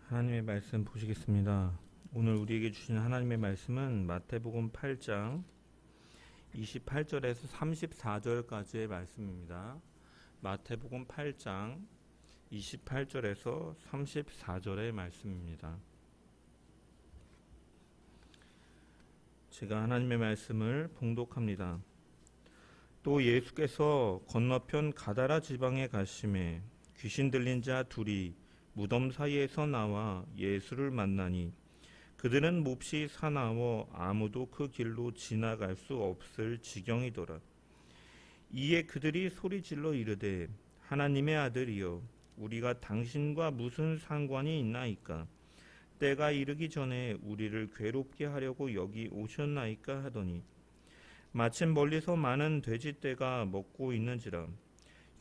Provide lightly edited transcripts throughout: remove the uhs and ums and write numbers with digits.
하나님의 말씀 보시겠습니다. 오늘 우리에게 주신 하나님의 말씀은 마태복음 8장 28절에서 34절까지의 말씀입니다. 마태복음 8장 28절에서 34절의 말씀입니다. 제가 하나님의 말씀을 봉독합니다. 또 예수께서 건너편 가다라 지방에 가심에 귀신 들린 자 둘이 무덤 사이에서 나와 예수를 만나니 그들은 몹시 사나워 아무도 그 길로 지나갈 수 없을 지경이더라. 이에 그들이 소리질러 이르되 하나님의 아들이여 우리가 당신과 무슨 상관이 있나이까? 때가 이르기 전에 우리를 괴롭게 하려고 여기 오셨나이까 하더니 마침 멀리서 많은 돼지떼가 먹고 있는지라.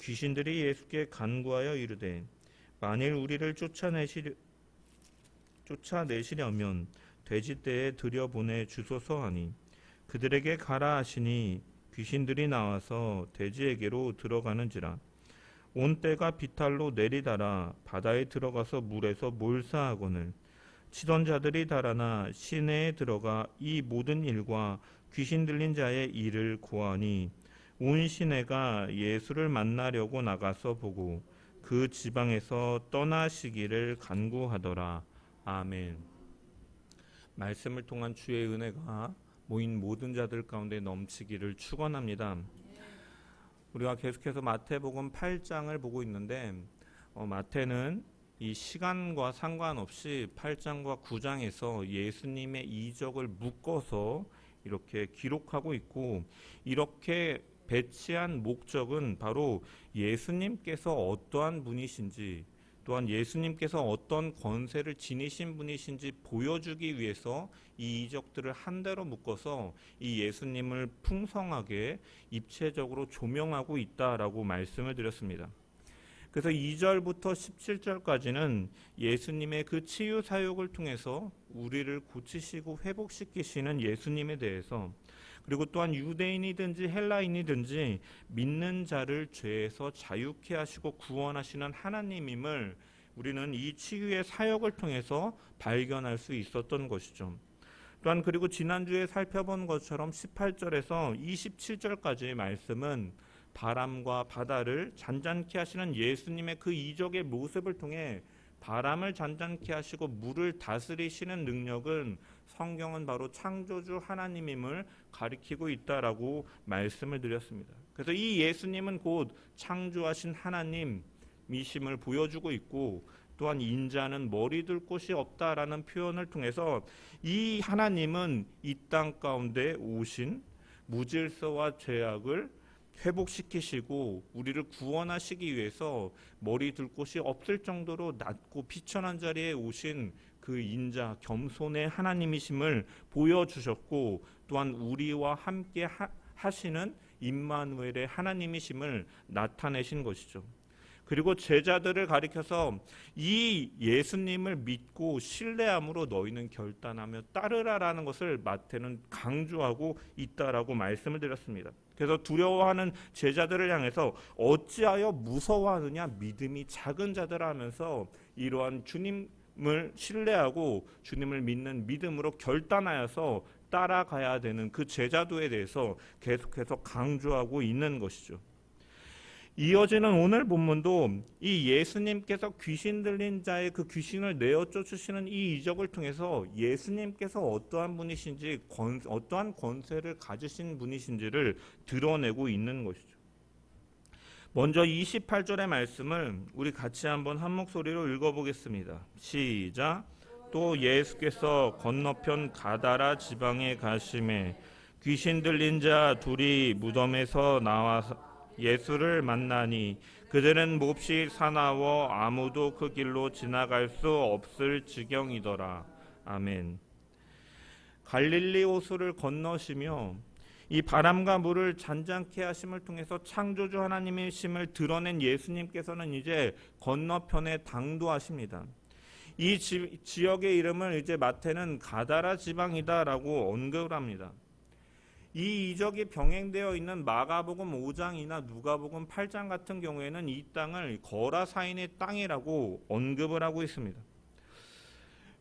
귀신들이 예수께 간구하여 이르되 만일 우리를 쫓아내시려면 돼지떼에 들여보내 주소서 하니 그들에게 가라 하시니 귀신들이 나와서 돼지에게로 들어가는지라. 온 떼가 비탈로 내리달아 바다에 들어가서 물에서 몰사하거늘 치던 자들이 달아나 시내에 들어가 이 모든 일과 귀신 들린 자의 일을 고하니 온 시내가 예수를 만나려고 나가서 보고 그 지방에서 떠나시기를 간구하더라. 아멘. 말씀을 통한 주의 은혜가 모인 모든 자들 가운데 넘치기를 축원합니다. 우리가 계속해서 마태복음 8장을 보고 있는데 마태는 이 시간과 상관없이 8장과 9장에서 예수님의 이적을 묶어서 이렇게 기록하고 있고, 이렇게 배치한 목적은 바로 예수님께서 어떠한 분이신지, 또한 예수님께서 어떤 권세를 지니신 분이신지 보여주기 위해서 이 이적들을 한 대로 묶어서 이 예수님을 풍성하게 입체적으로 조명하고 있다라고 말씀을 드렸습니다. 그래서 2절부터 17절까지는 예수님의 그 치유 사역을 통해서 우리를 고치시고 회복시키시는 예수님에 대해서, 그리고 또한 유대인이든지 헬라인이든지 믿는 자를 죄에서 자유케 하시고 구원하시는 하나님임을 우리는 이 치유의 사역을 통해서 발견할 수 있었던 것이죠. 또한 그리고 지난주에 살펴본 것처럼 18절에서 27절까지의 말씀은 바람과 바다를 잔잔케 하시는 예수님의 그 이적의 모습을 통해 바람을 잔잔케 하시고 물을 다스리시는 능력은 성경은 바로 창조주 하나님임을 가리키고 있다라고 말씀을 드렸습니다. 그래서 이 예수님은 곧 창조하신 하나님이심을 보여주고 있고, 또한 인자는 머리 둘 곳이 없다라는 표현을 통해서 이 하나님은 이 땅 가운데 오신 무질서와 죄악을 회복시키시고 우리를 구원하시기 위해서 머리 둘 곳이 없을 정도로 낮고 비천한 자리에 오신 그 인자 겸손의 하나님이심을 보여주셨고, 또한 우리와 함께 하시는 임마누엘의 하나님이심을 나타내신 것이죠. 그리고 제자들을 가리켜서 이 예수님을 믿고 신뢰함으로 너희는 결단하며 따르라라는 것을 마태는 강조하고 있다라고 말씀을 드렸습니다. 그래서 두려워하는 제자들을 향해서 어찌하여 무서워하느냐 믿음이 작은 자들아 하면서 이러한 주님을 신뢰하고 주님을 믿는 믿음으로 결단하여서 따라가야 되는 그 제자도에 대해서 계속해서 강조하고 있는 것이죠. 이어지는 오늘 본문도 이 예수님께서 귀신 들린 자의 그 귀신을 내어 쫓으시는 이 이적을 통해서 예수님께서 어떠한 분이신지, 어떠한 권세를 가지신 분이신지를 드러내고 있는 것이죠. 먼저 28절의 말씀을 우리 같이 한번 한 목소리로 읽어보겠습니다. 시작. 또 예수께서 건너편 가다라 지방에 가심에 귀신 들린 자 둘이 무덤에서 나와서 예수를 만나니 그들은 몹시 사나워 아무도 그 길로 지나갈 수 없을 지경이더라. 아멘. 갈릴리 호수를 건너시며 이 바람과 물을 잔잔케 하심을 통해서 창조주 하나님의 심을 드러낸 예수님께서는 이제 건너편에 당도하십니다. 이 지역의 이름을 이제 마태는 가다라 지방이다라고 언급을 합니다. 이 이적이 병행되어 있는 마가복음 5장이나 누가복음 8장 같은 경우에는 이 땅을 거라사인의 땅이라고 언급을 하고 있습니다.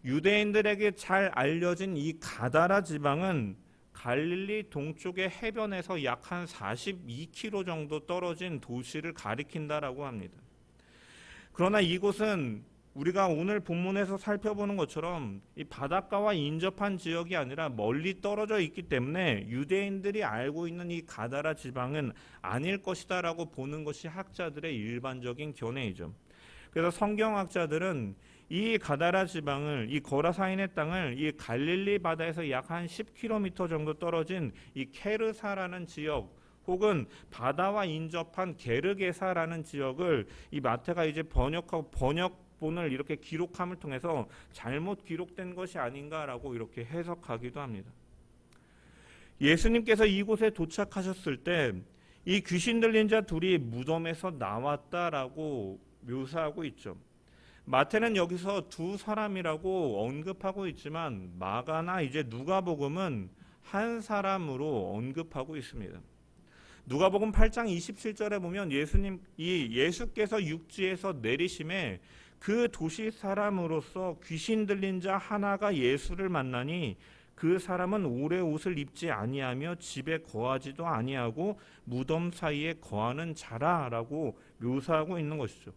유대인들에게 잘 알려진 이 가다라 지방은 갈릴리 동쪽의 해변에서 약 한 42km 정도 떨어진 도시를 가리킨다라고 합니다. 그러나 이곳은 우리가 오늘 본문에서 살펴보는 것처럼 이 바닷가와 인접한 지역이 아니라 멀리 떨어져 있기 때문에 유대인들이 알고 있는 이 가다라 지방은 아닐 것이다라고 보는 것이 학자들의 일반적인 견해이죠. 그래서 성경학자들은 이 가다라 지방을, 이 거라사인의 땅을 이 갈릴리 바다에서 약 한 10km 정도 떨어진 이 케르사라는 지역, 혹은 바다와 인접한 게르게사라는 지역을 이 마태가 이제 번역본을 이렇게 기록함을 통해서 잘못 기록된 것이 아닌가라고 이렇게 해석하기도 합니다. 예수님께서 이곳에 도착하셨을 때 이 귀신 들린 자 둘이 무덤에서 나왔다라고 묘사하고 있죠. 마태는 여기서 두 사람이라고 언급하고 있지만 마가나 이제 누가복음은 한 사람으로 언급하고 있습니다. 누가복음 8장 27절에 보면 예수께서 육지에서 내리심에 그 도시 사람으로서 귀신 들린 자 하나가 예수를 만나니 그 사람은 오래 옷을 입지 아니하며 집에 거하지도 아니하고 무덤 사이에 거하는 자라라고 묘사하고 있는 것이죠.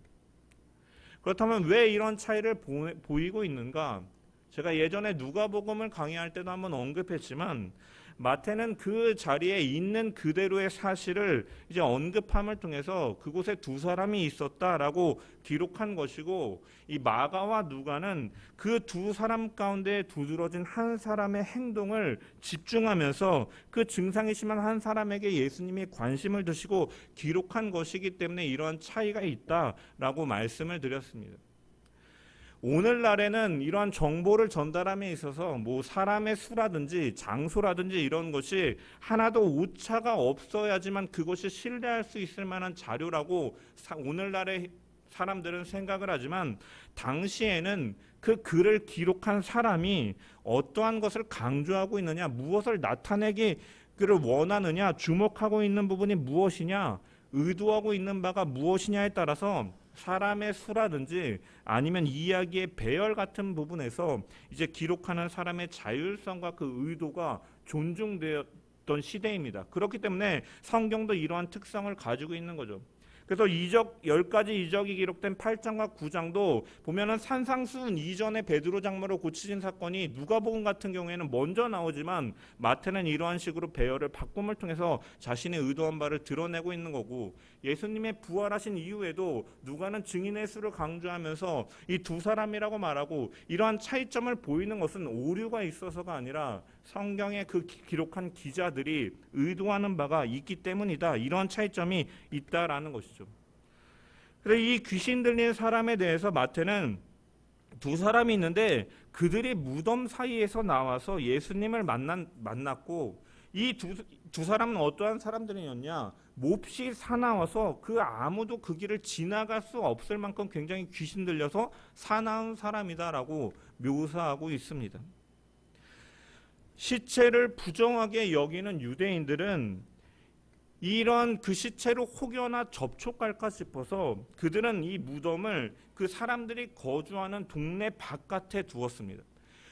그렇다면 왜 이런 차이를 보이고 있는가? 제가 예전에 누가복음을 강의할 때도 한번 언급했지만 마태는 그 자리에 있는 그대로의 사실을 이제 언급함을 통해서 그곳에 두 사람이 있었다라고 기록한 것이고, 이 마가와 누가는 그 두 사람 가운데 두드러진 한 사람의 행동을 집중하면서 그 증상이 심한 한 사람에게 예수님이 관심을 두시고 기록한 것이기 때문에 이러한 차이가 있다라고 말씀을 드렸습니다. 오늘날에는 이러한 정보를 전달함에 있어서 뭐 사람의 수라든지 장소라든지 이런 것이 하나도 오차가 없어야지만 그것이 신뢰할 수 있을 만한 자료라고 오늘날의 사람들은 생각을 하지만, 당시에는 그 글을 기록한 사람이 어떠한 것을 강조하고 있느냐, 무엇을 나타내기를 원하느냐, 주목하고 있는 부분이 무엇이냐, 의도하고 있는 바가 무엇이냐에 따라서 사람의 수라든지 아니면 이야기의 배열 같은 부분에서 이제 기록하는 사람의 자율성과 그 의도가 존중되었던 시대입니다. 그렇기 때문에 성경도 이러한 특성을 가지고 있는 거죠. 그래서 10가지 이적이 기록된 8장과 9장도 보면은 산상수훈 이전에 베드로 장로로 고치신 사건이 누가복음 같은 경우에는 먼저 나오지만 마태는 이러한 식으로 배열을 바꿈을 통해서 자신의 의도한 바를 드러내고 있는 거고, 예수님의 부활하신 이후에도 누가는 증인의 수를 강조하면서 이 두 사람이라고 말하고, 이러한 차이점을 보이는 것은 오류가 있어서가 아니라 성경에 그 기록한 기자들이 의도하는 바가 있기 때문이다, 이러한 차이점이 있다라는 것이죠. 그래서 이 귀신 들린 사람에 대해서 마태는 두 사람이 있는데 그들이 무덤 사이에서 나와서 예수님을 만났고, 이 두 사람은 어떠한 사람들이었냐, 몹시 사나워서 그 아무도 그 길을 지나갈 수 없을 만큼 굉장히 귀신 들려서 사나운 사람이다라고 묘사하고 있습니다. 시체를 부정하게 여기는 유대인들은 이런 그 시체로 혹여나 접촉할까 싶어서 그들은 이 무덤을 그 사람들이 거주하는 동네 바깥에 두었습니다.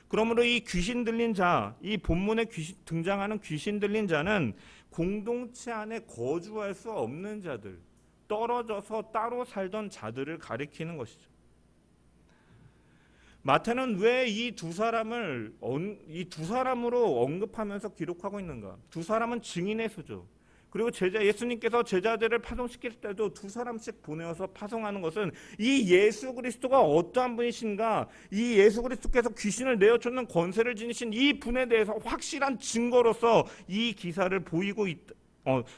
그러므로 이 귀신 들린 자, 이 본문에 등장하는 귀신 들린 자는 공동체 안에 거주할 수 없는 자들, 떨어져서 따로 살던 자들을 가리키는 것이죠. 마태는 왜 이 두 사람으로 언급하면서 기록하고 있는가? 두 사람은 증인의 수죠. 그리고 예수님께서 제자들을 파송시킬 때도 두 사람씩 보내어서 파송하는 것은 이 예수 그리스도가 어떠한 분이신가, 이 예수 그리스도께서 귀신을 내어쫓는 권세를 지니신 이 분에 대해서 확실한 증거로서 이 기사를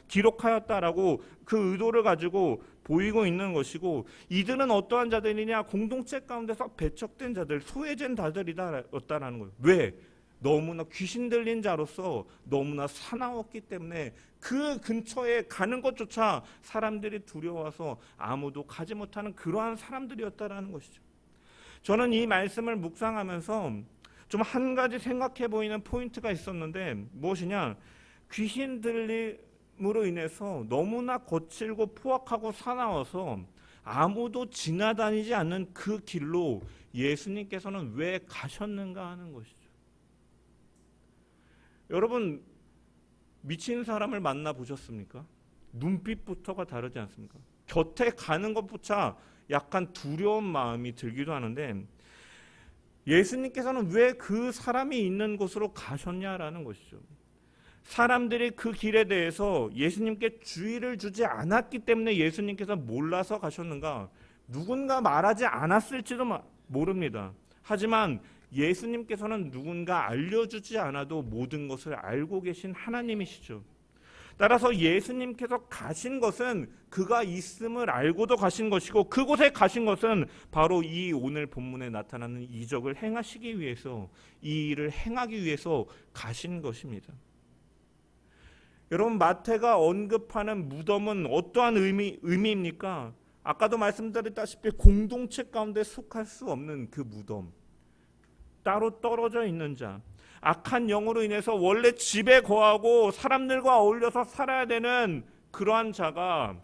기록하였다라고 그 의도를 가지고 보이고 있는 것이고, 이들은 어떠한 자들이냐, 공동체 가운데서 배척된 자들, 소외된 자들이다였다라는 거예요. 왜? 너무나 귀신 들린 자로서 너무나 사나웠기 때문에 그 근처에 가는 것조차 사람들이 두려워서 아무도 가지 못하는 그러한 사람들이었다라는 것이죠. 저는 이 말씀을 묵상하면서 좀 한 가지 생각해 보이는 포인트가 있었는데, 무엇이냐, 귀신 들림으로 인해서 너무나 거칠고 포악하고 사나워서 아무도 지나다니지 않는 그 길로 예수님께서는 왜 가셨는가 하는 것이죠. 여러분, 미친 사람을 만나 보셨습니까? 눈빛부터가 다르지 않습니까? 곁에 가는 것조차 약간 두려운 마음이 들기도 하는데, 예수님께서는 왜 그 사람이 있는 곳으로 가셨냐라는 것이죠. 사람들이 그 길에 대해서 예수님께 주의를 주지 않았기 때문에 예수님께서 몰라서 가셨는가? 누군가 말하지 않았을지도 모릅니다. 하지만 예수님께서는 누군가 알려주지 않아도 모든 것을 알고 계신 하나님이시죠. 따라서 예수님께서 가신 것은 그가 있음을 알고도 가신 것이고, 그곳에 가신 것은 바로 이 오늘 본문에 나타나는 이적을 행하시기 위해서, 이 일을 행하기 위해서 가신 것입니다. 여러분, 마태가 언급하는 무덤은 어떠한 의미입니까? 아까도 말씀드렸다시피 공동체 가운데 속할 수 없는 그 무덤, 따로 떨어져 있는 자, 악한 영으로 인해서 원래 집에 거하고 사람들과 어울려서 살아야 되는 그러한 자가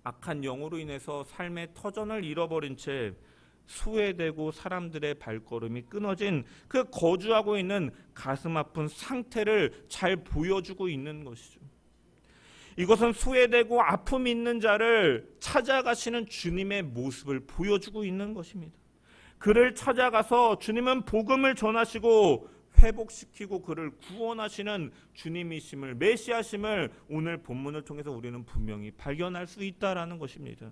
악한 영으로 인해서 삶의 터전을 잃어버린 채 소외되고 사람들의 발걸음이 끊어진 그 거주하고 있는 가슴 아픈 상태를 잘 보여주고 있는 것이죠. 이것은 소외되고 아픔 있는 자를 찾아가시는 주님의 모습을 보여주고 있는 것입니다. 그를 찾아가서 주님은 복음을 전하시고 회복시키고 그를 구원하시는 주님이심을, 메시아심을 오늘 본문을 통해서 우리는 분명히 발견할 수 있다라는 것입니다.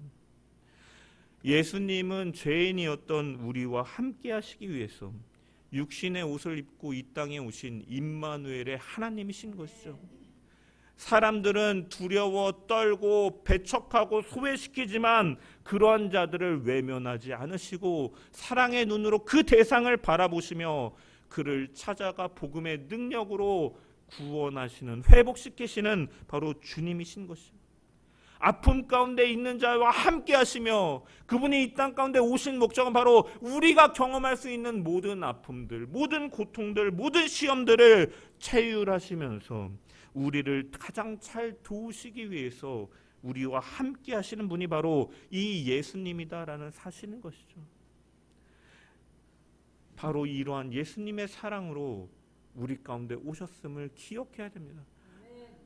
예수님은 죄인이었던 우리와 함께 하시기 위해서 육신의 옷을 입고 이 땅에 오신 임마누엘의 하나님이신 것이죠. 사람들은 두려워 떨고 배척하고 소외시키지만 그러한 자들을 외면하지 않으시고 사랑의 눈으로 그 대상을 바라보시며 그를 찾아가 복음의 능력으로 구원하시는, 회복시키시는 바로 주님이신 것입니다. 아픔 가운데 있는 자와 함께 하시며 그분이 이 땅 가운데 오신 목적은 바로 우리가 경험할 수 있는 모든 아픔들, 모든 고통들, 모든 시험들을 체휼하시면서 우리를 가장 잘 도우시기 위해서 우리와 함께 하시는 분이 바로 이 예수님이다라는 사실인 것이죠. 바로 이러한 예수님의 사랑으로 우리 가운데 오셨음을 기억해야 됩니다.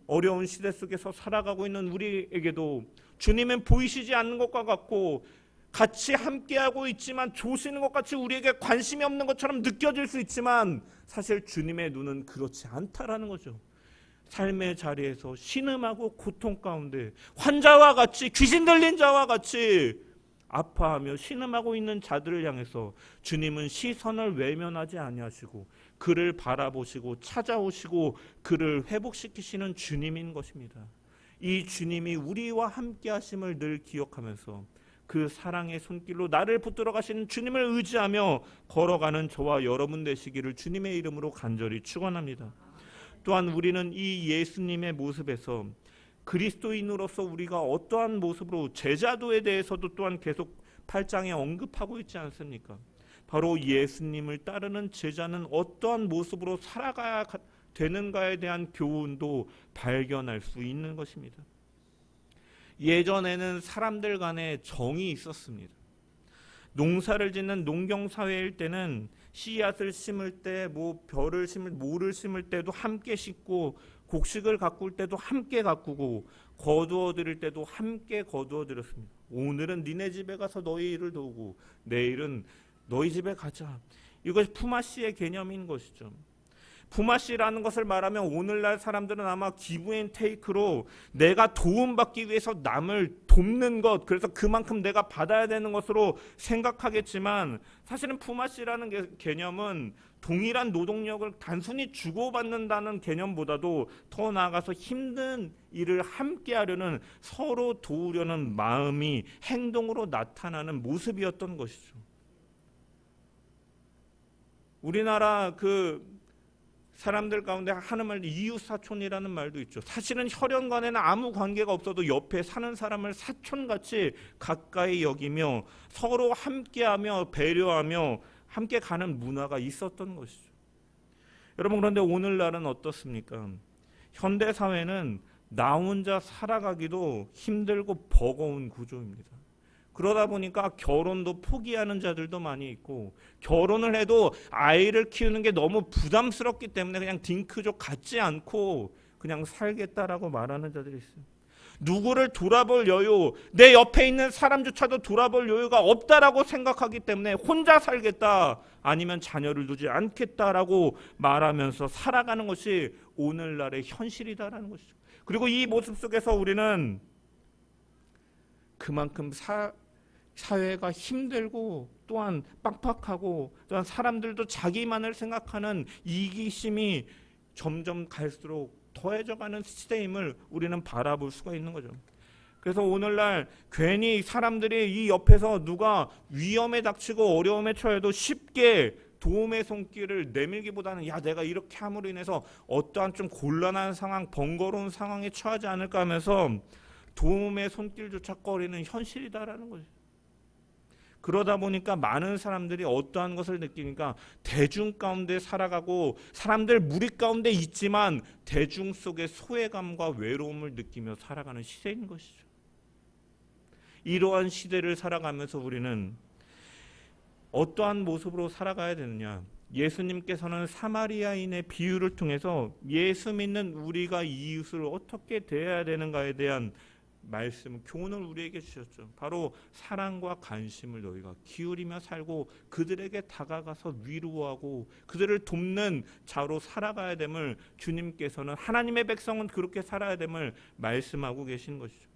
어려운 시대 속에서 살아가고 있는 우리에게도 주님은 보이시지 않는 것과 같고 같이 함께하고 있지만 조시는 것 같이 우리에게 관심이 없는 것처럼 느껴질 수 있지만 사실 주님의 눈은 그렇지 않다라는 거죠. 삶의 자리에서 신음하고 고통 가운데 환자와 같이, 귀신 들린 자와 같이 아파하며 신음하고 있는 자들을 향해서 주님은 시선을 외면하지 아니하시고 그를 바라보시고 찾아오시고 그를 회복시키시는 주님인 것입니다. 이 주님이 우리와 함께 하심을 늘 기억하면서 그 사랑의 손길로 나를 붙들어 가시는 주님을 의지하며 걸어가는 저와 여러분 되시기를 주님의 이름으로 간절히 축원합니다. 또한 우리는 이 예수님의 모습에서 그리스도인으로서 우리가 어떠한 모습으로 제자도에 대해서도 또한 계속 8장에 언급하고 있지 않습니까? 바로 예수님을 따르는 제자는 어떠한 모습으로 살아가야 되는가에 대한 교훈도 발견할 수 있는 것입니다. 예전에는 사람들 간에 정이 있었습니다. 농사를 짓는 농경사회일 때는 씨앗을 심을 때, 벼를 심을, 모를 심을 때도 함께 심고, 곡식을 가꿀 때도 함께 가꾸고, 거두어 드릴 때도 함께 거두어 드렸습니다. 오늘은 니네 집에 가서 너희 일을 도우고 내일은 너희 집에 가자. 이것이 푸마시의 개념인 것이죠. 푸마시라는 것을 말하면 오늘날 사람들은 아마 기브 앤 테이크로 내가 도움받기 위해서 남을 돕는 것, 그래서 그만큼 내가 받아야 되는 것으로 생각하겠지만 사실은 푸마시라는 개념은 동일한 노동력을 단순히 주고받는다는 개념보다도 더 나아가서 힘든 일을 함께 하려는, 서로 도우려는 마음이 행동으로 나타나는 모습이었던 것이죠. 우리나라 사람들 가운데 하는 말, 이웃사촌이라는 말도 있죠. 사실은 혈연간에는 아무 관계가 없어도 옆에 사는 사람을 사촌같이 가까이 여기며 서로 함께하며 배려하며 함께 가는 문화가 있었던 것이죠. 여러분, 그런데 오늘날은 어떻습니까? 현대사회는 나 혼자 살아가기도 힘들고 버거운 구조입니다. 그러다 보니까 결혼도 포기하는 자들도 많이 있고, 결혼을 해도 아이를 키우는 게 너무 부담스럽기 때문에 그냥 딩크족 같지 않고 그냥 살겠다라고 말하는 자들이 있어요. 누구를 돌아볼 여유, 내 옆에 있는 사람조차도 돌아볼 여유가 없다라고 생각하기 때문에 혼자 살겠다, 아니면 자녀를 두지 않겠다라고 말하면서 살아가는 것이 오늘날의 현실이다라는 것이죠. 그리고 이 모습 속에서 우리는 그만큼 사회가 힘들고 또한 빡빡하고, 또한 사람들도 자기만을 생각하는 이기심이 점점 갈수록 더해져가는 시대임을 우리는 바라볼 수가 있는 거죠. 그래서 오늘날 괜히 사람들이 이 옆에서 누가 위험에 닥치고 어려움에 처해도 쉽게 도움의 손길을 내밀기보다는, 야, 내가 이렇게 함으로 인해서 어떠한 좀 곤란한 상황, 번거로운 상황에 처하지 않을까 하면서 도움의 손길조차 꺼리는 현실이다라는 거죠. 그러다 보니까 많은 사람들이 어떠한 것을 느끼니까 대중 가운데 살아가고, 사람들 무리 가운데 있지만 대중 속의 소외감과 외로움을 느끼며 살아가는 시대인 것이죠. 이러한 시대를 살아가면서 우리는 어떠한 모습으로 살아가야 되느냐? 예수님께서는 사마리아인의 비유를 통해서 예수 믿는 우리가 이웃을 어떻게 대해야 되는가에 대한 말씀, 교훈을 우리에게 주셨죠. 바로 사랑과 관심을 너희가 기울이며 살고 그들에게 다가가서 위로하고 그들을 돕는 자로 살아가야 됨을, 주님께서는 하나님의 백성은 그렇게 살아야 됨을 말씀하고 계신 것이죠.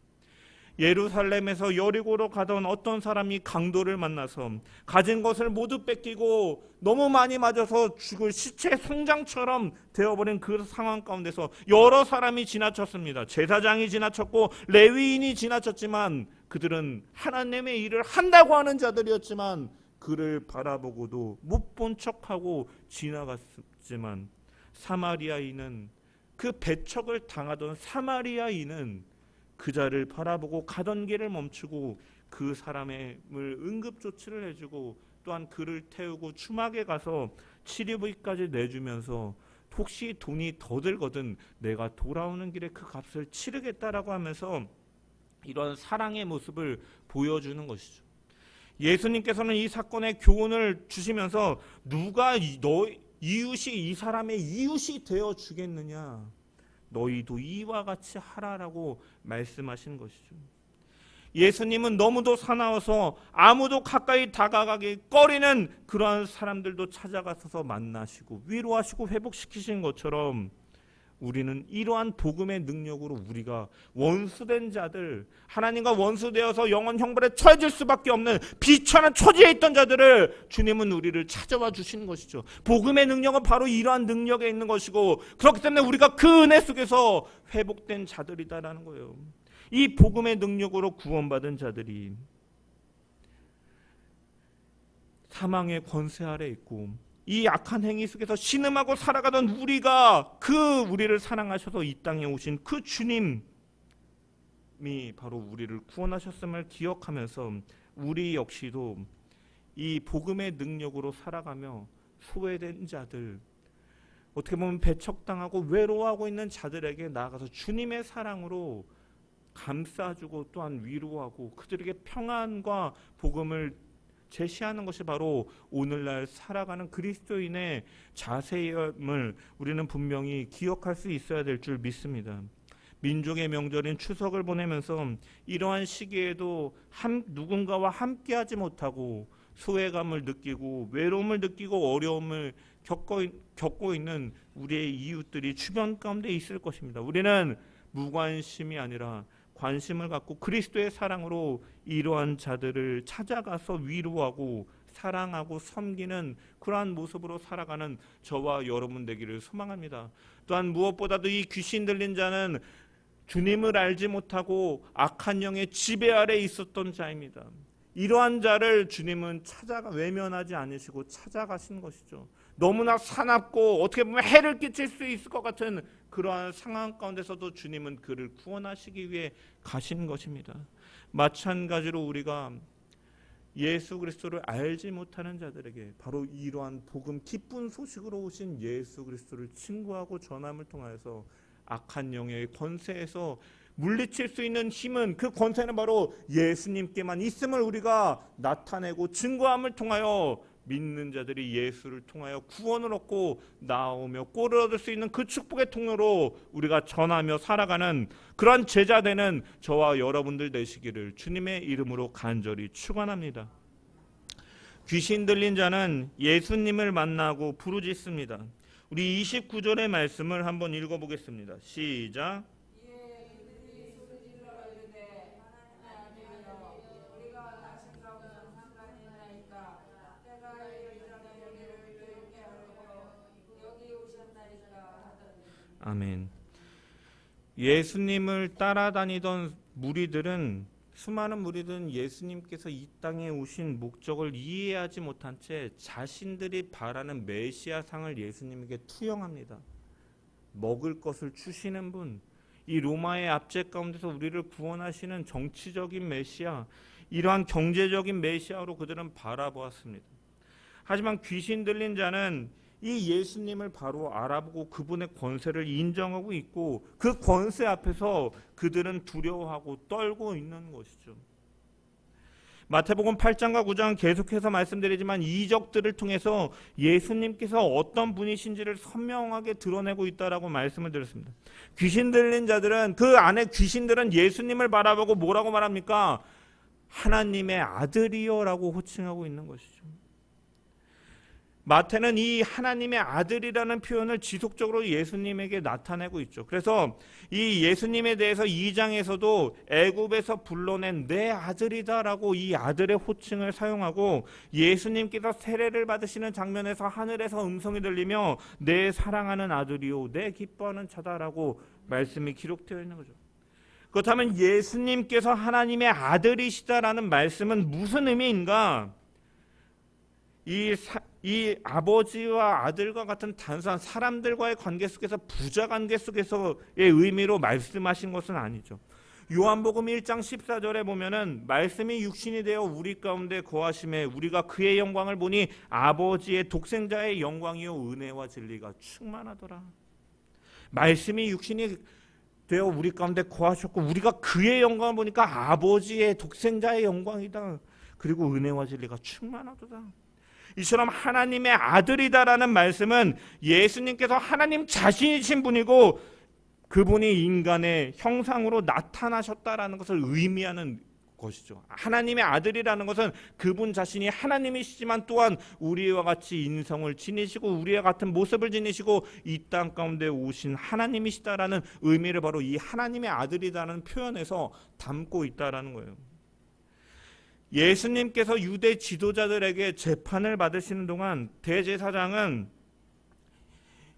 예루살렘에서 여리고로 가던 어떤 사람이 강도를 만나서 가진 것을 모두 뺏기고 너무 많이 맞아서 죽을 시체 성장처럼 되어버린 그 상황 가운데서 여러 사람이 지나쳤습니다. 제사장이 지나쳤고 레위인이 지나쳤지만 그들은 하나님의 일을 한다고 하는 자들이었지만 그를 바라보고도 못 본 척하고 지나갔지만, 사마리아인은, 그 배척을 당하던 사마리아인은 그 자를 바라보고 가던 길을 멈추고 그 사람을 응급조치를 해주고, 또한 그를 태우고 추막에 가서 치료비까지 내주면서 혹시 돈이 더 들거든 내가 돌아오는 길에 그 값을 치르겠다라고 하면서 이런 사랑의 모습을 보여주는 것이죠. 예수님께서는 이 사건의 교훈을 주시면서 누가 너 이웃이 이 사람의 이웃이 되어 주겠느냐, 너희도 이와 같이 하라라고 말씀하신 것이죠. 예수님은 너무도 사나워서 아무도 가까이 다가가기 꺼리는 그러한 사람들도 찾아가서 만나시고 위로하시고 회복시키신 것처럼, 우리는 이러한 복음의 능력으로 우리가 원수된 자들, 하나님과 원수되어서 영원 형벌에 처해질 수밖에 없는 비천한 처지에 있던 자들을 주님은 우리를 찾아와 주시는 것이죠. 복음의 능력은 바로 이러한 능력에 있는 것이고, 그렇기 때문에 우리가 그 은혜 속에서 회복된 자들이다라는 거예요. 이 복음의 능력으로 구원받은 자들이 사망의 권세 아래 있고, 이 악한 행위 속에서 신음하고 살아가던 우리가, 그 우리를 사랑하셔서 이 땅에 오신 그 주님이 바로 우리를 구원하셨음을 기억하면서 우리 역시도 이 복음의 능력으로 살아가며 소외된 자들, 어떻게 보면 배척당하고 외로워하고 있는 자들에게 나아가서 주님의 사랑으로 감싸주고 또한 위로하고 그들에게 평안과 복음을 제시하는 것이 바로 오늘날 살아가는 그리스도인의 자세임을 우리는 분명히 기억할 수 있어야 될 줄 믿습니다. 민족의 명절인 추석을 보내면서 이러한 시기에도 누군가와 함께하지 못하고 소외감을 느끼고 외로움을 느끼고 어려움을 겪고 있는 우리의 이웃들이 주변 가운데 있을 것입니다. 우리는 무관심이 아니라 관심을 갖고 그리스도의 사랑으로 이러한 자들을 찾아가서 위로하고 사랑하고 섬기는 그러한 모습으로 살아가는 저와 여러분 되기를 소망합니다. 또한 무엇보다도 이 귀신 들린 자는 주님을 알지 못하고 악한 영의 지배 아래 있었던 자입니다. 이러한 자를 주님은 외면하지 않으시고 찾아가신 것이죠. 너무나 사납고 어떻게 보면 해를 끼칠 수 있을 것 같은 그러한 상황 가운데서도 주님은 그를 구원하시기 위해 가신 것입니다. 마찬가지로 우리가 예수 그리스도를 알지 못하는 자들에게 바로 이러한 복음 기쁜 소식으로 오신 예수 그리스도를 친구하고 전함을 통하여서 악한 영의 권세에서 물리칠 수 있는 힘은, 그 권세는 바로 예수님께만 있음을 우리가 나타내고 증거함을 통하여 믿는 자들이 예수를 통하여 구원을 얻고 나오며 꼴을 얻을 수 있는 그 축복의 통로로 우리가 전하며 살아가는 그러한 제자 되는 저와 여러분들 되시기를 주님의 이름으로 간절히 축원합니다. 귀신 들린 자는 예수님을 만나고 부르짖습니다. 우리 29절의 말씀을 한번 읽어보겠습니다. 시작. 아멘. 예수님을 따라다니던 무리들은, 수많은 무리들은 예수님께서 이 땅에 오신 목적을 이해하지 못한 채 자신들이 바라는 메시아상을 예수님에게 투영합니다. 먹을 것을 주시는 분, 이 로마의 압제 가운데서 우리를 구원하시는 정치적인 메시아, 이러한 경제적인 메시아로 그들은 바라보았습니다. 하지만 귀신 들린 자는 이 예수님을 바로 알아보고 그분의 권세를 인정하고 있고, 그 권세 앞에서 그들은 두려워하고 떨고 있는 것이죠. 마태복음 8장과 9장 계속해서 말씀드리지만 이적들을 통해서 예수님께서 어떤 분이신지를 선명하게 드러내고 있다라고 말씀을 드렸습니다. 귀신 들린 자들은, 그 안에 귀신들은 예수님을 바라보고 뭐라고 말합니까? 하나님의 아들이여라고 호칭하고 있는 것이죠. 마태는 이 하나님의 아들이라는 표현을 지속적으로 예수님에게 나타내고 있죠. 그래서 이 예수님에 대해서 2장에서도 애굽에서 불러낸 내 아들이다라고 이 아들의 호칭을 사용하고, 예수님께서 세례를 받으시는 장면에서 하늘에서 음성이 들리며 내 사랑하는 아들이요 내 기뻐하는 자다라고 말씀이 기록되어 있는 거죠. 그렇다면 예수님께서 하나님의 아들이시다라는 말씀은 무슨 의미인가? 이 아버지와 아들과 같은 단순한 사람들과의 관계 속에서, 부자 관계 속에서의 의미로 말씀하신 것은 아니죠. 요한복음 1장 14절에 보면은 말씀이 육신이 되어 우리 가운데 거하심에 우리가 그의 영광을 보니 아버지의 독생자의 영광이요 은혜와 진리가 충만하더라. 말씀이 육신이 되어 우리 가운데 거하셨고 우리가 그의 영광을 보니까 아버지의 독생자의 영광이다. 그리고 은혜와 진리가 충만하도다. 이처럼 하나님의 아들이다라는 말씀은 예수님께서 하나님 자신이신 분이고 그분이 인간의 형상으로 나타나셨다라는 것을 의미하는 것이죠. 하나님의 아들이라는 것은 그분 자신이 하나님이시지만 또한 우리와 같이 인성을 지니시고 우리와 같은 모습을 지니시고 이 땅 가운데 오신 하나님이시다라는 의미를 바로 이 하나님의 아들이라는 표현에서 담고 있다라는 거예요. 예수님께서 유대 지도자들에게 재판을 받으시는 동안 대제사장은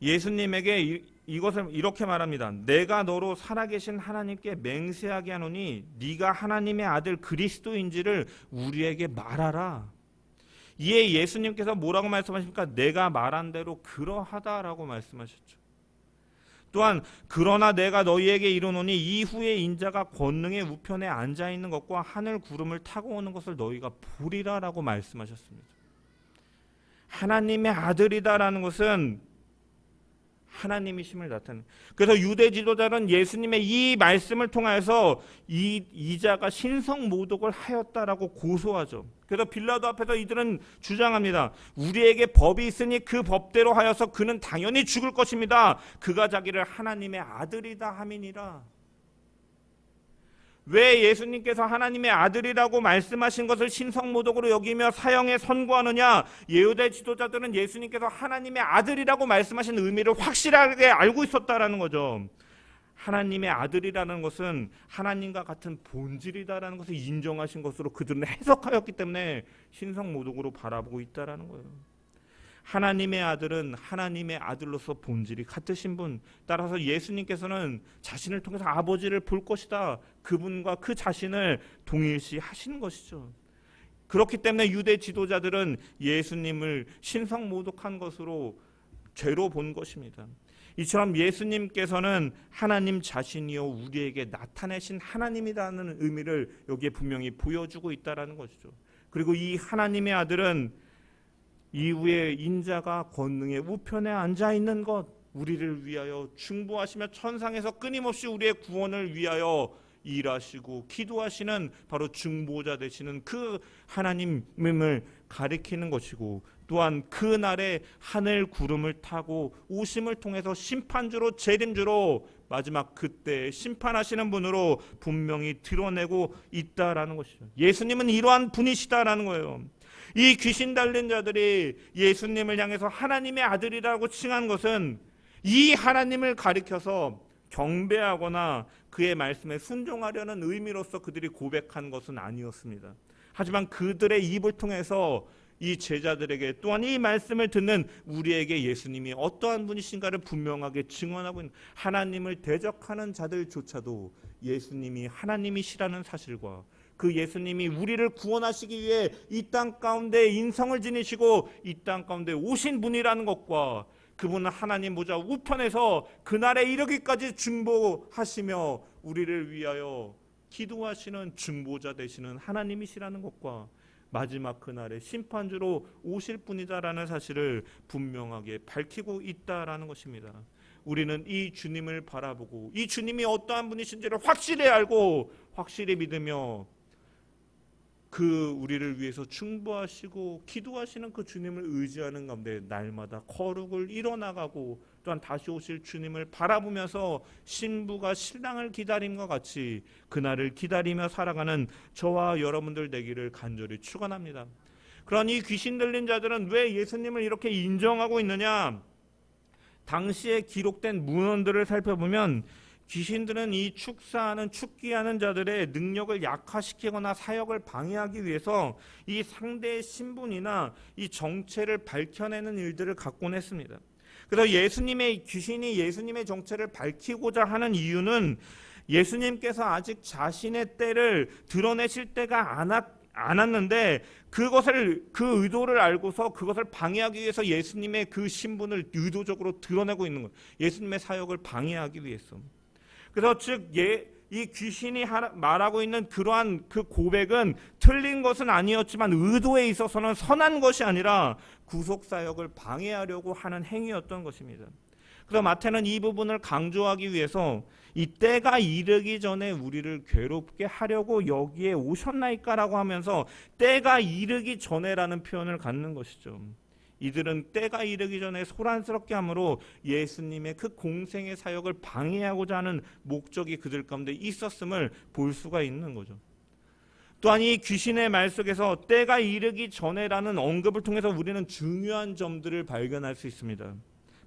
예수님에게 이것을 이렇게 말합니다. 내가 너로 살아계신 하나님께 맹세하게 하노니 네가 하나님의 아들 그리스도인지를 우리에게 말하라. 이에 예수님께서 뭐라고 말씀하십니까? 내가 말한 대로 그러하다라고 말씀하셨죠. 또한 그러나 내가 너희에게 이르노니 이후에 인자가 권능의 우편에 앉아있는 것과 하늘 구름을 타고 오는 것을 너희가 보리라라고 말씀하셨습니다. 하나님의 아들이다라는 것은 하나님이심을 나타내는. 그래서 유대 지도자는 예수님의 이 말씀을 통하여서 이자가 신성모독을 하였다라고 고소하죠. 그래서 빌라도 앞에서 이들은 주장합니다. 우리에게 법이 있으니 그 법대로 하여서 그는 당연히 죽을 것입니다. 그가 자기를 하나님의 아들이다 함이니라. 왜 예수님께서 하나님의 아들이라고 말씀하신 것을 신성모독으로 여기며 사형에 선고하느냐? 유대 지도자들은 예수님께서 하나님의 아들이라고 말씀하신 의미를 확실하게 알고 있었다라는 거죠. 하나님의 아들이라는 것은 하나님과 같은 본질이다라는 것을 인정하신 것으로 그들은 해석하였기 때문에 신성모독으로 바라보고 있다라는 거예요. 하나님의 아들은 하나님의 아들로서 본질이 같으신 분, 따라서 예수님께서는 자신을 통해서 아버지를 볼 것이다. 그분과 그 자신을 동일시 하시는 것이죠. 그렇기 때문에 유대 지도자들은 예수님을 신성모독한 것으로 죄로 본 것입니다. 이처럼 예수님께서는 하나님 자신이요 우리에게 나타내신 하나님이라는 의미를 여기에 분명히 보여주고 있다는 것이죠. 그리고 이 하나님의 아들은 이후에 인자가 권능의 우편에 앉아 있는 것, 우리를 위하여 중보하시며 천상에서 끊임없이 우리의 구원을 위하여 일하시고 기도하시는 바로 중보자 되시는 그 하나님을 가리키는 것이고, 또한 그날에 하늘 구름을 타고 오심을 통해서 심판주로 재림주로 마지막 그때 심판하시는 분으로 분명히 드러내고 있다라는 것이죠. 예수님은 이러한 분이시다라는 거예요. 이 귀신 달린 자들이 예수님을 향해서 하나님의 아들이라고 칭한 것은 이 하나님을 가리켜서 경배하거나 그의 말씀에 순종하려는 의미로서 그들이 고백한 것은 아니었습니다. 하지만 그들의 입을 통해서 이 제자들에게, 또한 이 말씀을 듣는 우리에게 예수님이 어떠한 분이신가를 분명하게 증언하고 있는, 하나님을 대적하는 자들조차도 예수님이 하나님이시라는 사실과 그 예수님이 우리를 구원하시기 위해 이 땅 가운데 인성을 지니시고 이 땅 가운데 오신 분이라는 것과 그분은 하나님 보좌 우편에서 그날에 이르기까지 중보하시며 우리를 위하여 기도하시는 중보자 되시는 하나님이시라는 것과 마지막 그날에 심판주로 오실 분이다라는 사실을 분명하게 밝히고 있다라는 것입니다. 우리는 이 주님을 바라보고 이 주님이 어떠한 분이신지를 확실히 알고 확실히 믿으며 그 우리를 위해서 중보하시고 기도하시는 그 주님을 의지하는 가운데 날마다 거룩을 이뤄나가고, 또한 다시 오실 주님을 바라보면서 신부가 신랑을 기다림과 같이 그날을 기다리며 살아가는 저와 여러분들 되기를 간절히 축원합니다. 그러니 이 귀신 들린 자들은 왜 예수님을 이렇게 인정하고 있느냐? 당시에 기록된 문헌들을 살펴보면 귀신들은 이 축사하는 축기하는 자들의 능력을 약화시키거나 사역을 방해하기 위해서 이 상대의 신분이나 이 정체를 밝혀내는 일들을 갖곤 했습니다. 그래서 귀신이 예수님의 정체를 밝히고자 하는 이유는 예수님께서 아직 자신의 때를 드러내실 때가 않았는데 그 의도를 알고서 그것을 방해하기 위해서 예수님의 그 신분을 의도적으로 드러내고 있는 거예요. 예수님의 사역을 방해하기 위해서. 그래서 이 귀신이 말하고 있는 그러한 그 고백은 틀린 것은 아니었지만 의도에 있어서는 선한 것이 아니라 구속사역을 방해하려고 하는 행위였던 것입니다. 그래서 마태는 이 부분을 강조하기 위해서 이 때가 이르기 전에 우리를 괴롭게 하려고 여기에 오셨나이까라고 하면서 때가 이르기 전에라는 표현을 갖는 것이죠. 이들은 때가 이르기 전에 소란스럽게 함으로 예수님의 그 공생의 사역을 방해하고자 하는 목적이 그들 가운데 있었음을 볼 수가 있는 거죠. 또한 이 귀신의 말 속에서 때가 이르기 전에라는 언급을 통해서 우리는 중요한 점들을 발견할 수 있습니다.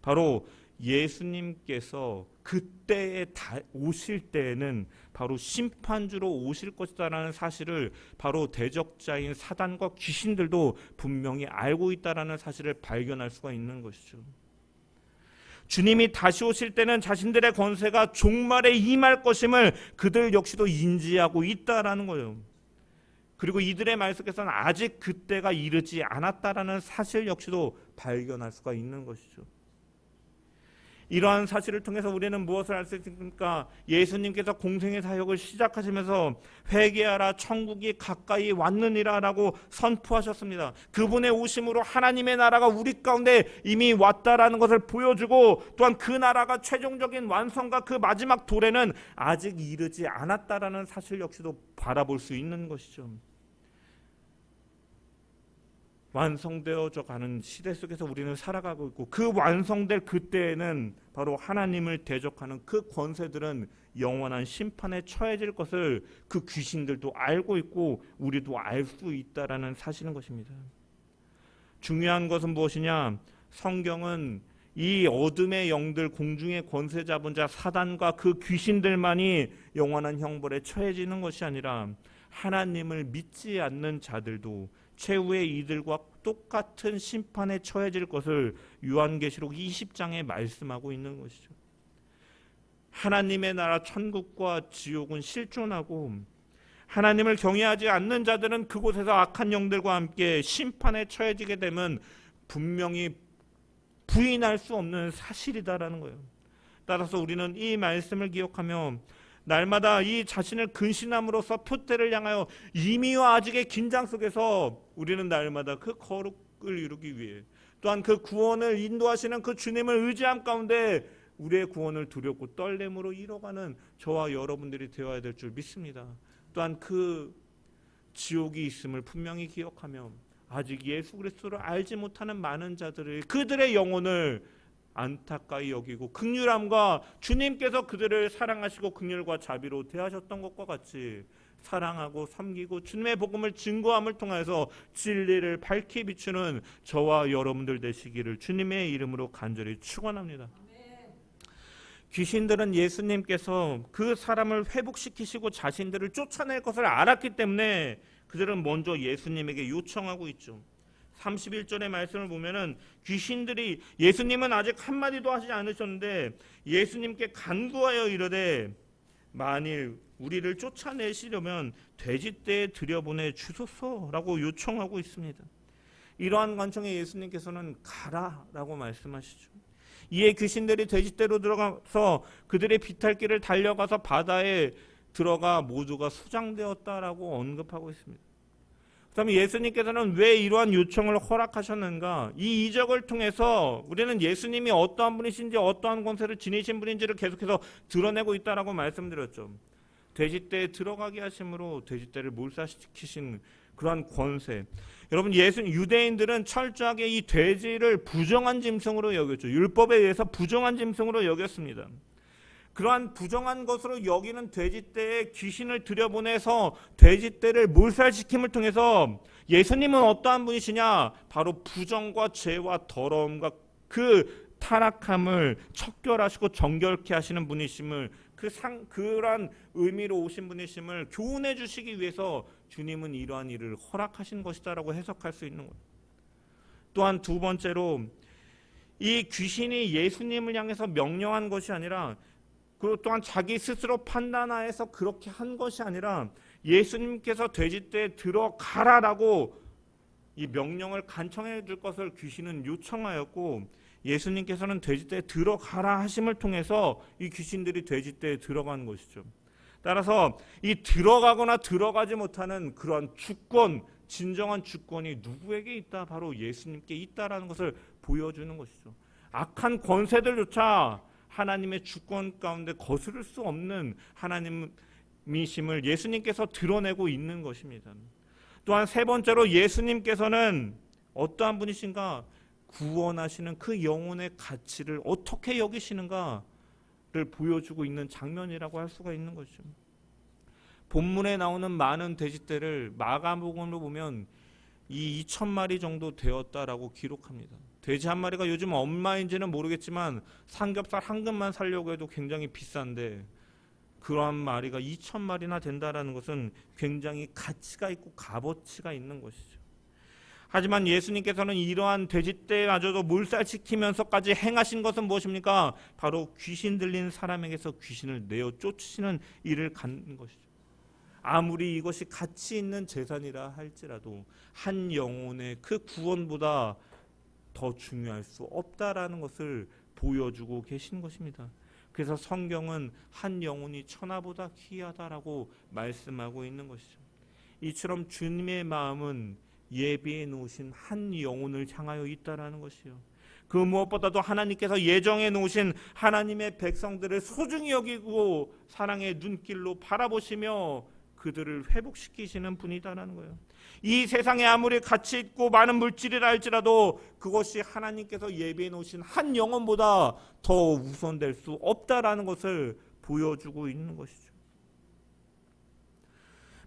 바로 예수님께서 그때에 오실 때에는 바로 심판주로 오실 것이다라는 사실을 바로 대적자인 사단과 귀신들도 분명히 알고 있다라는 사실을 발견할 수가 있는 것이죠. 주님이 다시 오실 때는 자신들의 권세가 종말에 임할 것임을 그들 역시도 인지하고 있다라는 거예요. 그리고 이들의 말 속에서는 아직 그때가 이르지 않았다라는 사실 역시도 발견할 수가 있는 것이죠. 이러한 사실을 통해서 우리는 무엇을 알 수 있습니까? 예수님께서 공생의 사역을 시작하시면서 회개하라, 천국이 가까이 왔느니라 라고 선포하셨습니다. 그분의 오심으로 하나님의 나라가 우리 가운데 이미 왔다라는 것을 보여주고, 또한 그 나라가 최종적인 완성과 그 마지막 도래는 아직 이르지 않았다라는 사실 역시도 바라볼 수 있는 것이죠. 완성되어져 가는 시대 속에서 우리는 살아가고 있고, 그 완성될 그때에는 바로 하나님을 대적하는 그 권세들은 영원한 심판에 처해질 것을 그 귀신들도 알고 있고 우리도 알 수 있다라는 사실인 것입니다. 중요한 것은 무엇이냐? 성경은 이 어둠의 영들, 공중의 권세 잡은 자 사단과 그 귀신들만이 영원한 형벌에 처해지는 것이 아니라 하나님을 믿지 않는 자들도 최후의 이들과 똑같은 심판에 처해질 것을 요한계시록 20장에 말씀하고 있는 것이죠. 하나님의 나라 천국과 지옥은 실존하고, 하나님을 경외하지 않는 자들은 그곳에서 악한 영들과 함께 심판에 처해지게 되면 분명히 부인할 수 없는 사실이다라는 거예요. 따라서 우리는 이 말씀을 기억하며 날마다 이 자신을 근신함으로써 표대를 향하여 이미와 아직의 긴장 속에서 우리는 날마다 그 거룩을 이루기 위해, 또한 그 구원을 인도하시는 그 주님을 의지함 가운데 우리의 구원을 두렵고 떨림으로 이뤄가는 저와 여러분들이 되어야 될 줄 믿습니다. 또한 그 지옥이 있음을 분명히 기억하며 아직 예수 그리스도를 알지 못하는 많은 자들의 그들의 영혼을 안타까이 여기고 긍휼함과 주님께서 그들을 사랑하시고 긍휼과 자비로 대하셨던 것과 같이 사랑하고 섬기고 주님의 복음을 증거함을 통해서 진리를 밝히 비추는 저와 여러분들 되시기를 주님의 이름으로 간절히 축원합니다. 귀신들은 예수님께서 그 사람을 회복시키시고 자신들을 쫓아낼 것을 알았기 때문에 그들은 먼저 예수님에게 요청하고 있죠. 31절의 말씀을 보면은 귀신들이 예수님은 아직 한마디도 하지 않으셨는데 예수님께 간구하여 이르되 만일 우리를 쫓아내시려면 돼지떼에 들여보내 주소서라고 요청하고 있습니다. 이러한 관청에 예수님께서는 가라라고 말씀하시죠. 이에 귀신들이 돼지떼로 들어가서 그들의 비탈길을 달려가서 바다에 들어가 모두가 수장되었다라고 언급하고 있습니다. 그다음에 예수님께서는 왜 이러한 요청을 허락하셨는가? 이 이적을 통해서 우리는 예수님이 어떠한 분이신지 어떠한 권세를 지니신 분인지를 계속해서 드러내고 있다라고 말씀드렸죠. 돼지떼에 들어가게 하심으로 돼지떼를 몰살시키신 그러한 권세. 여러분 유대인들은 철저하게 이 돼지를 부정한 짐승으로 여겼죠. 율법에 의해서 부정한 짐승으로 여겼습니다. 그러한 부정한 것으로 여기는 돼지떼에 귀신을 들여보내서 돼지떼를 몰살시킴을 통해서 예수님은 어떠한 분이시냐? 바로 부정과 죄와 더러움과 그 타락함을 척결하시고 정결케 하시는 분이심을 그러한 의미로 오신 분이심을 교훈해 주시기 위해서 주님은 이러한 일을 허락하신 것이다라고 해석할 수 있는 거예요. 또한 두 번째로 이 귀신이 예수님을 향해서 명령한 것이 아니라 그리고 또한 자기 스스로 판단하여서 그렇게 한 것이 아니라 예수님께서 돼지떼에 들어가라라고 이 명령을 간청해 줄 것을 귀신은 요청하였고 예수님께서는 돼지떼에 들어가라 하심을 통해서 이 귀신들이 돼지떼에 들어간 것이죠. 따라서 이 들어가거나 들어가지 못하는 그런 주권, 진정한 주권이 누구에게 있다? 바로 예수님께 있다라는 것을 보여주는 것이죠. 악한 권세들조차 하나님의 주권 가운데 거스를 수 없는 하나님이심을 예수님께서 드러내고 있는 것입니다. 또한 세 번째로 예수님께서는 어떠한 분이신가? 구원하시는 그 영혼의 가치를 어떻게 여기시는가를 보여주고 있는 장면이라고 할 수가 있는 것이죠. 본문에 나오는 많은 돼지떼를 마가복음으로 보면 이 2,000마리 정도 되었다라고 기록합니다. 돼지 한 마리가 요즘 얼마인지는 모르겠지만 삼겹살 한 근만 사려고 해도 굉장히 비싼데 그러한 마리가 2,000마리나 된다라는 것은 굉장히 가치가 있고 값어치가 있는 것이죠. 하지만 예수님께서는 이러한 돼지떼마저도 몰살시키면서까지 행하신 것은 무엇입니까? 바로 귀신 들린 사람에게서 귀신을 내어 쫓으시는 일을 갖는 것이죠. 아무리 이것이 가치 있는 재산이라 할지라도 한 영혼의 그 구원보다 더 중요할 수 없다라는 것을 보여주고 계신 것입니다. 그래서 성경은 한 영혼이 천하보다 귀하다라고 말씀하고 있는 것이죠. 이처럼 주님의 마음은 예비해 놓으신 한 영혼을 향하여 있다라는 것이요. 그 무엇보다도 하나님께서 예정해 놓으신 하나님의 백성들을 소중히 여기고 사랑의 눈길로 바라보시며 그들을 회복시키시는 분이다라는 거예요. 이 세상에 아무리 가치 있고 많은 물질이라 할지라도 그것이 하나님께서 예비해 놓으신 한 영혼보다 더 우선될 수 없다라는 것을 보여주고 있는 것이죠.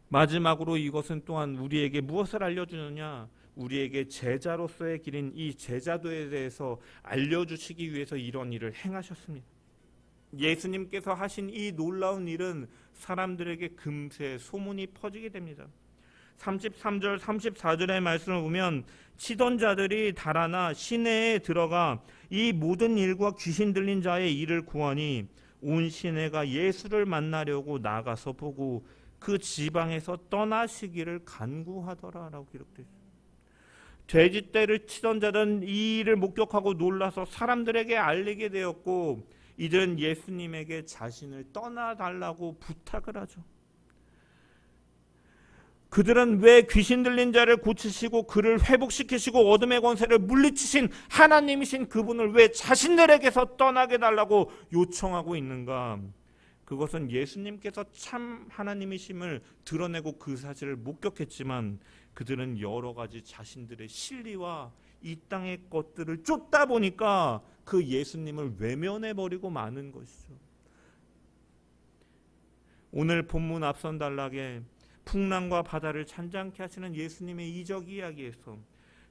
마지막으로 이것은 또한 우리에게 무엇을 알려주느냐? 우리에게 제자로서의 길인 이 제자도에 대해서 알려주시기 위해서 이런 일을 행하셨습니다. 예수님께서 하신 이 놀라운 일은 사람들에게 금세 소문이 퍼지게 됩니다. 33절 34절의 말씀을 보면 치던 자들이 달아나 시내에 들어가 이 모든 일과 귀신 들린 자의 일을 구하니 온 시내가 예수를 만나려고 나가서 보고 그 지방에서 떠나시기를 간구하더라라고 기록되어 있습니다. 돼지떼를 치던 자들은 이 일을 목격하고 놀라서 사람들에게 알리게 되었고 이들은 예수님에게 자신을 떠나달라고 부탁을 하죠. 그들은 왜 귀신 들린 자를 고치시고 그를 회복시키시고 어둠의 권세를 물리치신 하나님이신 그분을 왜 자신들에게서 떠나게 달라고 요청하고 있는가? 그것은 예수님께서 참 하나님이심을 드러내고 그 사실을 목격했지만 그들은 여러 가지 자신들의 실리와 이 땅의 것들을 쫓다 보니까 그 예수님을 외면해버리고 마는 것이죠. 오늘 본문 앞선 단락에 풍랑과 바다를 잔잔케 하시는 예수님의 이적 이야기에서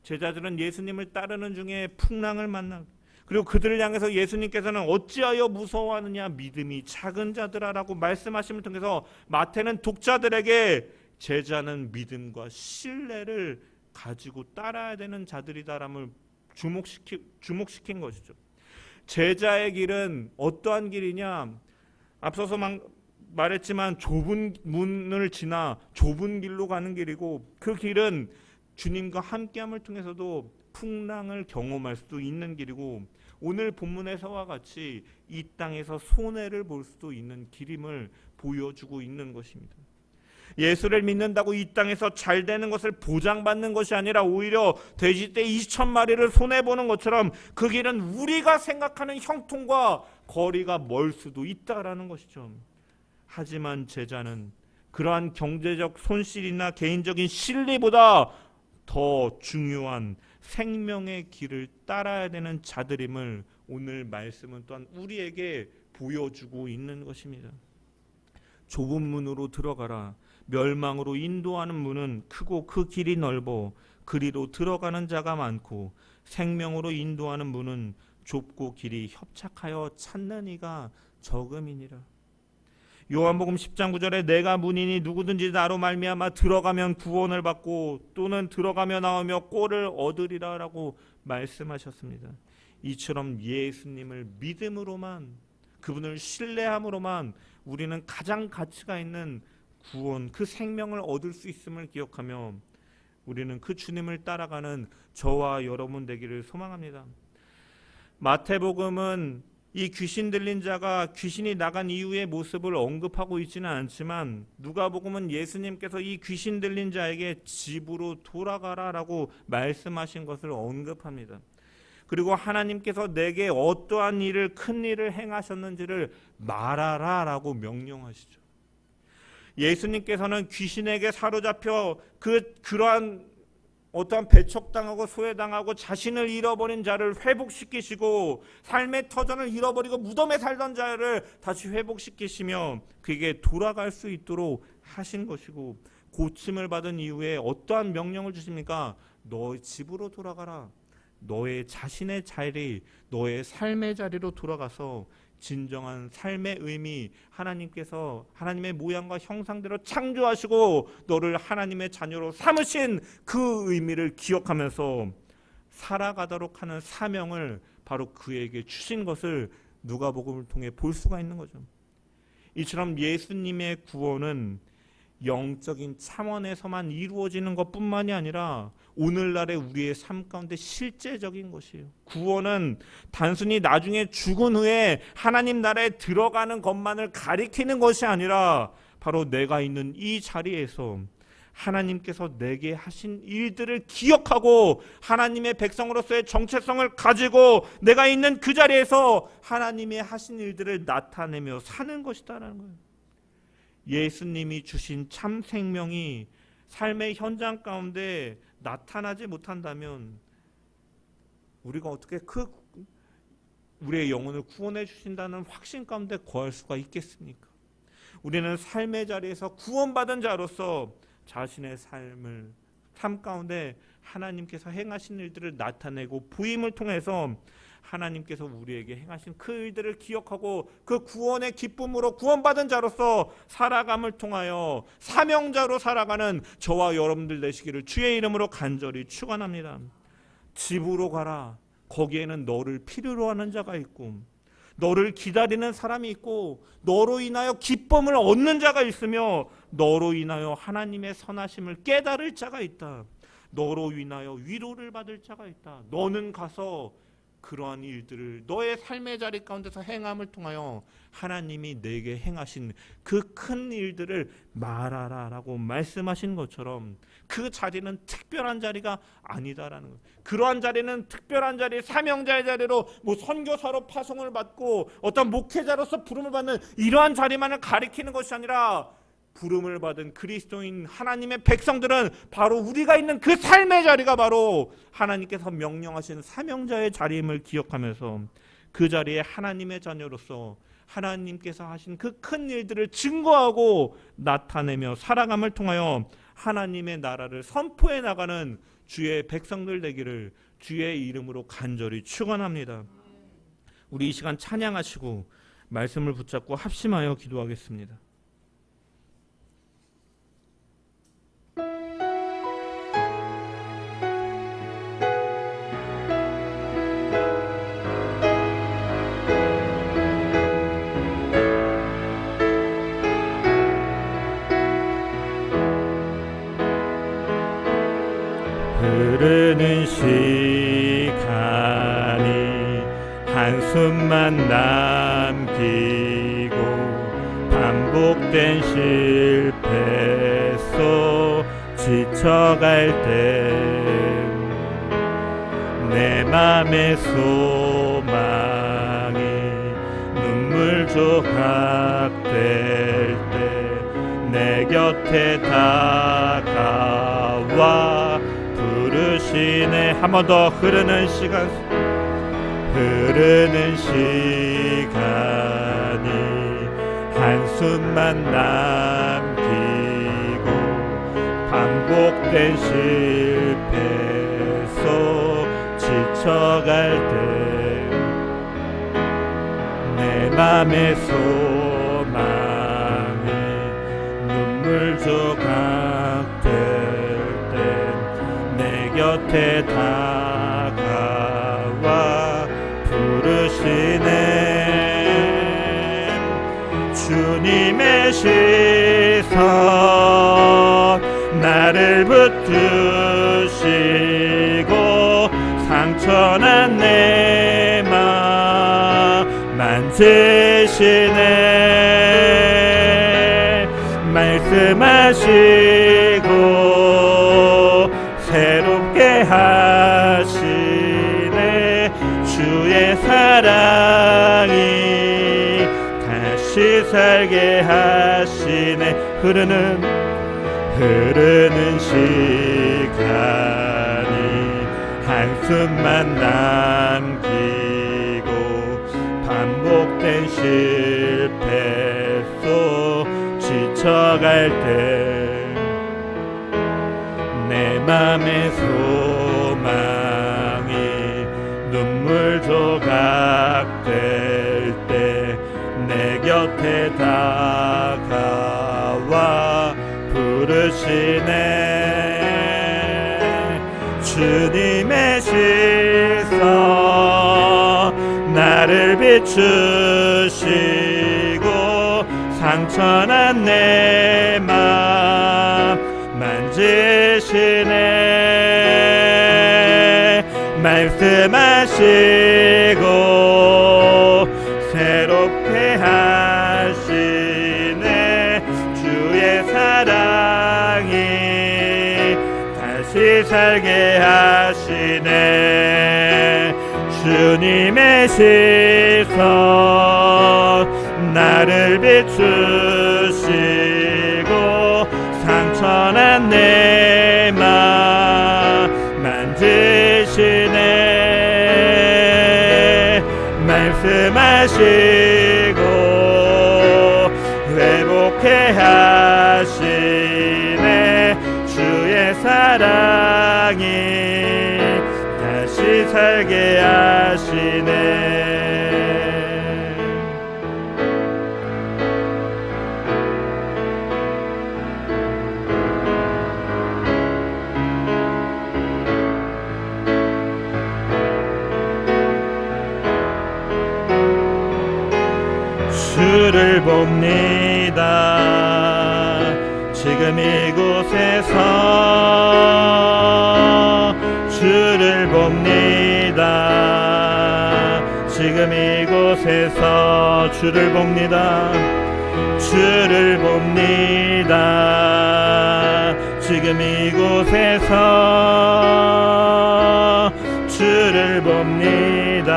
제자들은 예수님을 따르는 중에 풍랑을 만나, 그리고 그들을 향해서 예수님께서는 어찌하여 무서워하느냐 믿음이 작은 자들아라고 말씀하심을 통해서 마태는 독자들에게 제자는 믿음과 신뢰를 가지고 따라야 되는 자들이다람을 주목시킨 것이죠. 제자의 길은 어떠한 길이냐? 앞서서 말했지만 좁은 문을 지나 좁은 길로 가는 길이고, 그 길은 주님과 함께함을 통해서도 풍랑을 경험할 수도 있는 길이고, 오늘 본문에서와 같이 이 땅에서 손해를 볼 수도 있는 길임을 보여주고 있는 것입니다. 예수를 믿는다고 이 땅에서 잘 되는 것을 보장받는 것이 아니라 오히려 돼지떼 20,000마리를 손해보는 것처럼 그 길은 우리가 생각하는 형통과 거리가 멀 수도 있다라는 것이죠. 하지만 제자는 그러한 경제적 손실이나 개인적인 실리보다 더 중요한 생명의 길을 따라야 되는 자들임을 오늘 말씀은 또한 우리에게 보여주고 있는 것입니다. 좁은 문으로 들어가라. 멸망으로 인도하는 문은 크고 그 길이 넓어 그리로 들어가는 자가 많고, 생명으로 인도하는 문은 좁고 길이 협착하여 찾는 이가 적음이니라. 요한복음 10장 9절에 내가 문이니 누구든지 나로 말미암아 들어가면 구원을 받고 또는 들어가며 나오며 꼴을 얻으리라 라고 말씀하셨습니다. 이처럼 예수님을 믿음으로만, 그분을 신뢰함으로만 우리는 가장 가치가 있는 구원, 그 생명을 얻을 수 있음을 기억하며 우리는 그 주님을 따라가는 저와 여러분 되기를 소망합니다. 마태복음은 이 귀신 들린 자가 귀신이 나간 이후의 모습을 언급하고 있지는 않지만, 누가복음은 예수님께서 이 귀신 들린 자에게 집으로 돌아가라라고 말씀하신 것을 언급합니다. 그리고 하나님께서 내게 어떠한 일을, 큰 일을 행하셨는지를 말하라라고 명령하시죠. 예수님께서는 귀신에게 사로잡혀 그러한 어떠한 배척당하고 소외당하고 자신을 잃어버린 자를 회복시키시고, 삶의 터전을 잃어버리고 무덤에 살던 자를 다시 회복시키시며 그에게 돌아갈 수 있도록 하신 것이고, 고침을 받은 이후에 어떠한 명령을 주십니까? 너의 집으로 돌아가라. 너의 자신의 자리, 너의 삶의 자리로 돌아가서 진정한 삶의 의미, 하나님께서 하나님의 모양과 형상대로 창조하시고 너를 하나님의 자녀로 삼으신 그 의미를 기억하면서 살아가도록 하는 사명을 바로 그에게 주신 것을 누가복음을 통해 볼 수가 있는 거죠. 이처럼 예수님의 구원은 영적인 차원에서만 이루어지는 것뿐만이 아니라 오늘날의 우리의 삶 가운데 실제적인 것이에요. 구원은 단순히 나중에 죽은 후에 하나님 나라에 들어가는 것만을 가리키는 것이 아니라 바로 내가 있는 이 자리에서 하나님께서 내게 하신 일들을 기억하고 하나님의 백성으로서의 정체성을 가지고 내가 있는 그 자리에서 하나님의 하신 일들을 나타내며 사는 것이다라는 거예요. 예수님이 주신 참 생명이 삶의 현장 가운데 나타나지 못한다면 우리가 어떻게 우리의 영혼을 구원해 주신다는 확신 가운데 거할 수가 있겠습니까? 우리는 삶의 자리에서 구원받은 자로서 자신의 삶 가운데 하나님께서 행하신 일들을 나타내고 보임을 통해서 하나님께서 우리에게 행하신 그 일들을 기억하고 그 구원의 기쁨으로 구원받은 자로서 살아감을 통하여 사명자로 살아가는 저와 여러분들 되시기를 주의 이름으로 간절히 축원합니다. 집으로 가라. 거기에는 너를 필요로 하는 자가 있고 너를 기다리는 사람이 있고 너로 인하여 기쁨을 얻는 자가 있으며 너로 인하여 하나님의 선하심을 깨달을 자가 있다. 너로 인하여 위로를 받을 자가 있다. 너는 가서 그러한 일들을 너의 삶의 자리 가운데서 행함을 통하여 하나님이 내게 행하신 그 큰 일들을 말하라라고 말씀하신 것처럼 그 자리는 특별한 자리가 아니다라는 것. 그러한 자리는 특별한 자리, 사명자의 자리로 뭐 선교사로 파송을 받고 어떤 목회자로서 부름을 받는 이러한 자리만을 가리키는 것이 아니라 부름을 받은 그리스도인 하나님의 백성들은 바로 우리가 있는 그 삶의 자리가 바로 하나님께서 명령하신 사명자의 자리임을 기억하면서 그 자리에 하나님의 자녀로서 하나님께서 하신 그 큰 일들을 증거하고 나타내며 살아감을 통하여 하나님의 나라를 선포해 나가는 주의 백성들 되기를 주의 이름으로 간절히 축원합니다. 우리 이 시간 찬양하시고 말씀을 붙잡고 합심하여 기도하겠습니다. 흐르는 시간이 한숨만 남기고 반복된 실패 속 지쳐갈 때 내 맘의 소망이 눈물 조각될 때 내 곁에 다가와 부르시네. 한 번 더. 흐르는 시간이 한숨만 남기고 반복된 실패 속 지쳐갈 때 내 맘의 소망이 눈물 조각될 내 곁에 다가와 부르시네. 주님의 시선 나를 붙드시고 상처난 내 맘 만지시네. 말씀하시고 새롭게 하시네. 주의 사랑이 다시 살게 하시네. 흐르는 시간이 한숨만 남기고 반복된 실패 속 지쳐갈 때 내 맘의 소망이 눈물 조각될 때 내 곁에 다가와 부르시네. 주님의 시선 나를 비추시고 상처난 내 맘 만지시네. 말씀하시고 새롭게 하시네. 주의 사랑이 다시 살게 하시네. 주님의 시선 나를 비추시고 상처난 내 맘 만지시네. 말씀하시고 회복해 하시네. 주의 사랑이 다시 살게 하시네. 주를 봅니다. 지금 이곳에서 주를 봅니다. 이곳에서 주를 봅니다. 주를 봅니다. 지금 이곳에서 주를 봅니다.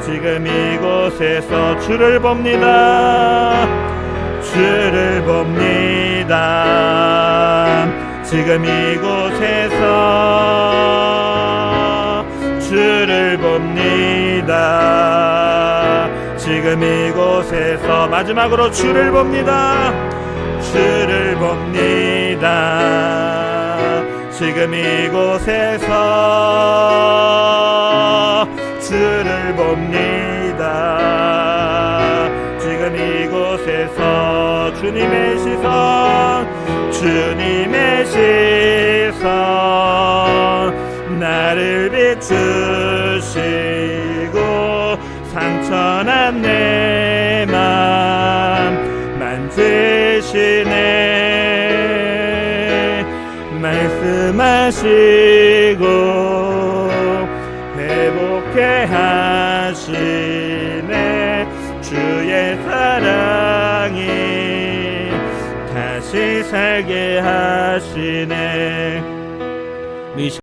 지금 이곳에서 주를 봅니다. 주를 봅니다. 지금 이곳에서 주를 봅니다. 지금 이곳에서 마지막으로 주를 봅니다. 주를 봅니다. 지금 이곳에서 주를 봅니다. 지금 이곳에서 주님의 시선, 주님의 시선, 나를 비추시고 상처난 내 맘 만지시네. 말씀하시고 회복해 하시네. 주의 사랑이 다시 살게 하시네.